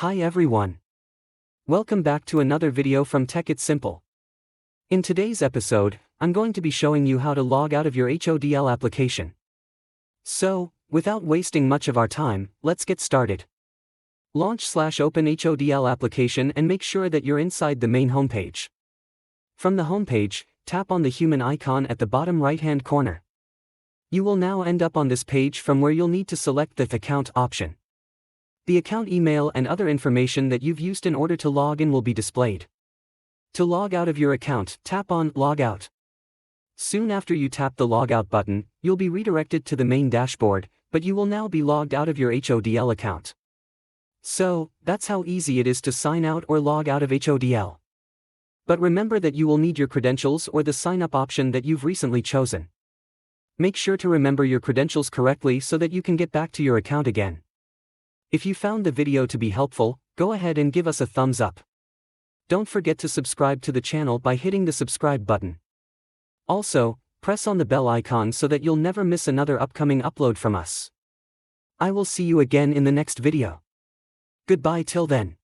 Hi everyone. Welcome back to another video from Tech It's Simple. In today's episode, I'm going to be showing you how to log out of your Hodl application. So, without wasting much of our time, let's get started. Launch/open Hodl application and make sure that you're inside the main homepage. From the homepage, tap on the human icon at the bottom right-hand corner. You will now end up on this page from where you'll need to select the account option. The account email and other information that you've used in order to log in will be displayed. To log out of your account, tap on Logout. Soon after you tap the Logout button, you'll be redirected to the main dashboard, but you will now be logged out of your Hodl account. So, that's how easy it is to sign out or log out of Hodl. But remember that you will need your credentials or the sign-up option that you've recently chosen. Make sure to remember your credentials correctly so that you can get back to your account again. If you found the video to be helpful, go ahead and give us a thumbs up. Don't forget to subscribe to the channel by hitting the subscribe button. Also, press on the bell icon so that you'll never miss another upcoming upload from us. I will see you again in the next video. Goodbye till then.